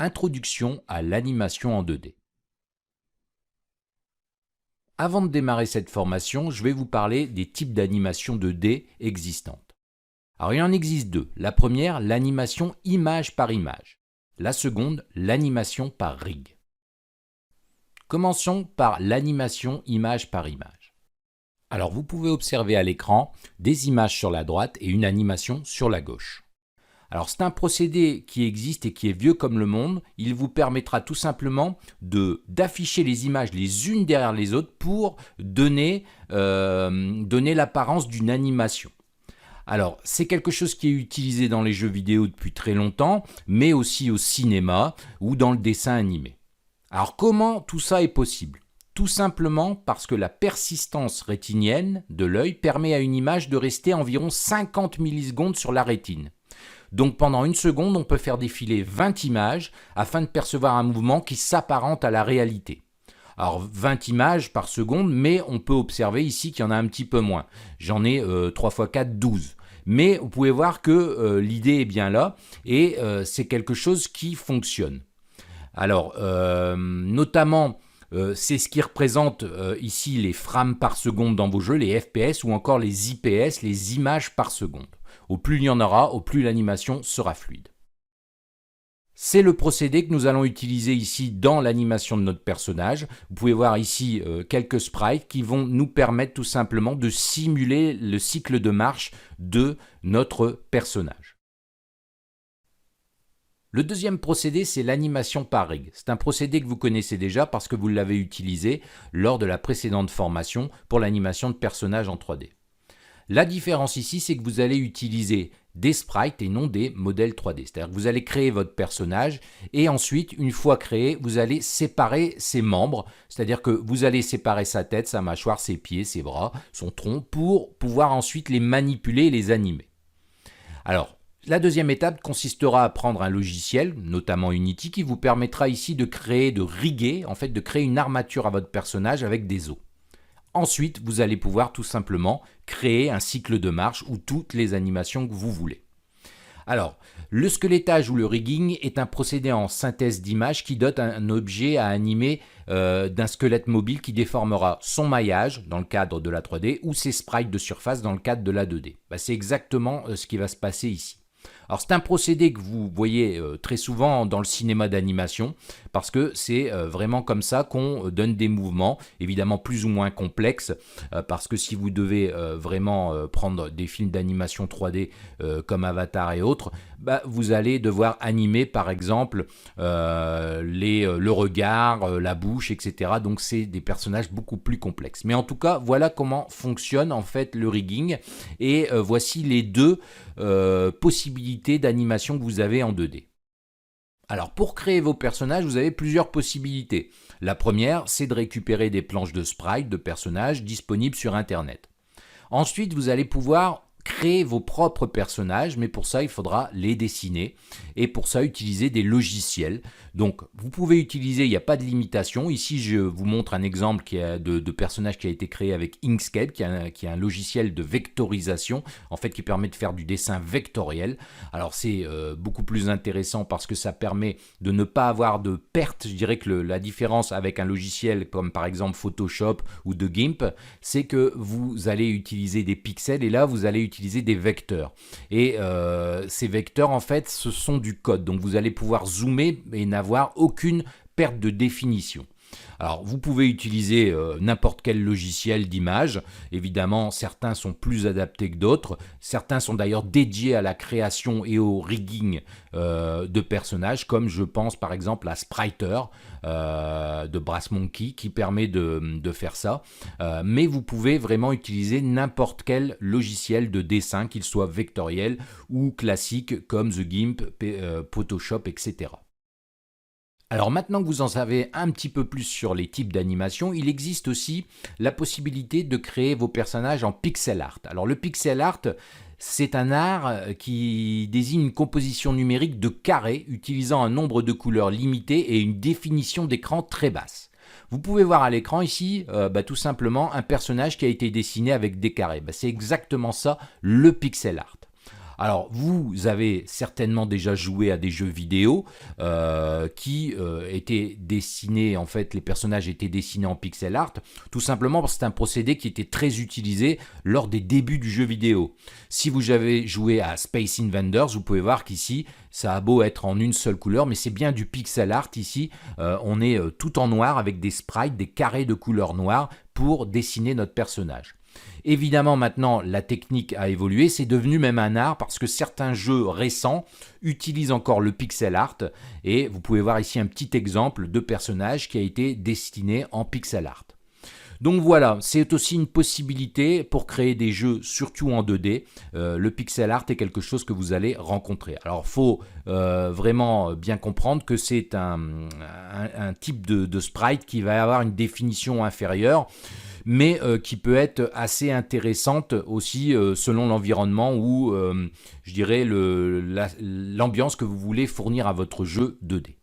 Introduction à l'animation en 2D. Avant de démarrer cette formation, je vais vous parler des types d'animation 2D existantes. Alors il en existe deux. La première, l'animation image par image. La seconde, l'animation par rig. Commençons par l'animation image par image. Alors vous pouvez observer à l'écran des images sur la droite et une animation sur la gauche. Alors c'est un procédé qui existe et qui est vieux comme le monde. Il vous permettra tout simplement d'afficher les images les unes derrière les autres pour donner l'apparence d'une animation. Alors c'est quelque chose qui est utilisé dans les jeux vidéo depuis très longtemps, mais aussi au cinéma ou dans le dessin animé. Alors comment tout ça est possible ? Tout simplement parce que la persistance rétinienne de l'œil permet à une image de rester environ 50 millisecondes sur la rétine. Donc pendant une seconde, on peut faire défiler 20 images afin de percevoir un mouvement qui s'apparente à la réalité. Alors 20 images par seconde, mais on peut observer ici qu'il y en a un petit peu moins. J'en ai 3 x 4, 12. Mais vous pouvez voir que l'idée est bien là et c'est quelque chose qui fonctionne. Alors notamment, c'est ce qui représente ici les frames par seconde dans vos jeux, les FPS ou encore les IPS, les images par seconde. Au plus il y en aura, au plus l'animation sera fluide. C'est le procédé que nous allons utiliser ici dans l'animation de notre personnage. Vous pouvez voir ici quelques sprites qui vont nous permettre tout simplement de simuler le cycle de marche de notre personnage. Le deuxième procédé, c'est l'animation par rig. C'est un procédé que vous connaissez déjà parce que vous l'avez utilisé lors de la précédente formation pour l'animation de personnages en 3D. La différence ici, c'est que vous allez utiliser des sprites et non des modèles 3D. C'est-à-dire que vous allez créer votre personnage et ensuite, une fois créé, vous allez séparer ses membres. C'est-à-dire que vous allez séparer sa tête, sa mâchoire, ses pieds, ses bras, son tronc pour pouvoir ensuite les manipuler et les animer. Alors, la deuxième étape consistera à prendre un logiciel, notamment Unity, qui vous permettra ici de créer, de riguer, en fait de créer une armature à votre personnage avec des os. Ensuite, vous allez pouvoir tout simplement créer un cycle de marche ou toutes les animations que vous voulez. Alors, le squelettage ou le rigging est un procédé en synthèse d'images qui dote un objet à animer d'un squelette mobile qui déformera son maillage dans le cadre de la 3D ou ses sprites de surface dans le cadre de la 2D. C'est exactement ce qui va se passer ici. Alors c'est un procédé que vous voyez très souvent dans le cinéma d'animation parce que c'est vraiment comme ça qu'on donne des mouvements, évidemment plus ou moins complexes parce que si vous devez vraiment prendre des films d'animation 3D comme Avatar et autres, vous allez devoir animer par exemple le regard, la bouche, etc. Donc c'est des personnages beaucoup plus complexes. Mais en tout cas, voilà comment fonctionne en fait le rigging et voici les deux possibilités d'animation que vous avez en 2D. Alors pour créer vos personnages, vous avez plusieurs possibilités. La première, c'est de récupérer des planches de sprites de personnages disponibles sur Internet. Ensuite, vous allez pouvoir créer vos propres personnages, mais pour ça, il faudra les dessiner et pour ça, utiliser des logiciels. Donc, vous pouvez utiliser, il n'y a pas de limitation. Ici, je vous montre un exemple de personnage qui a été créé avec Inkscape, qui est un logiciel de vectorisation, en fait, qui permet de faire du dessin vectoriel. Alors, c'est beaucoup plus intéressant parce que ça permet de ne pas avoir de perte. Je dirais que la différence avec un logiciel comme par exemple Photoshop ou de GIMP, c'est que vous allez utiliser des pixels et là, vous allez utiliser des vecteurs. Et ces vecteurs, en fait, ce sont du code. Donc, vous allez pouvoir zoomer et n'avoir aucune perte de définition. Alors, vous pouvez utiliser n'importe quel logiciel d'image. Évidemment, certains sont plus adaptés que d'autres. Certains sont d'ailleurs dédiés à la création et au rigging de personnages, comme je pense par exemple à Spriter de Brass Monkey qui permet de faire ça. Mais vous pouvez vraiment utiliser n'importe quel logiciel de dessin, qu'il soit vectoriel ou classique comme The GIMP, Photoshop, etc. Alors maintenant que vous en savez un petit peu plus sur les types d'animation, il existe aussi la possibilité de créer vos personnages en pixel art. Alors le pixel art, c'est un art qui désigne une composition numérique de carrés utilisant un nombre de couleurs limité et une définition d'écran très basse. Vous pouvez voir à l'écran ici tout simplement un personnage qui a été dessiné avec des carrés. C'est exactement ça le pixel art. Alors, vous avez certainement déjà joué à des jeux vidéo qui étaient dessinés, en fait, les personnages étaient dessinés en pixel art, tout simplement parce que c'est un procédé qui était très utilisé lors des débuts du jeu vidéo. Si vous avez joué à Space Invaders, vous pouvez voir qu'ici, ça a beau être en une seule couleur, mais c'est bien du pixel art ici. On est tout en noir avec des sprites, des carrés de couleur noire pour dessiner notre personnage. Évidemment, maintenant, la technique a évolué, c'est devenu même un art parce que certains jeux récents utilisent encore le pixel art et vous pouvez voir ici un petit exemple de personnage qui a été dessiné en pixel art. Donc voilà, c'est aussi une possibilité pour créer des jeux, surtout en 2D. Le pixel art est quelque chose que vous allez rencontrer. Alors, il faut vraiment bien comprendre que c'est un type de sprite qui va avoir une définition inférieure, mais qui peut être assez intéressante aussi selon l'environnement ou, je dirais, l'ambiance que vous voulez fournir à votre jeu 2D.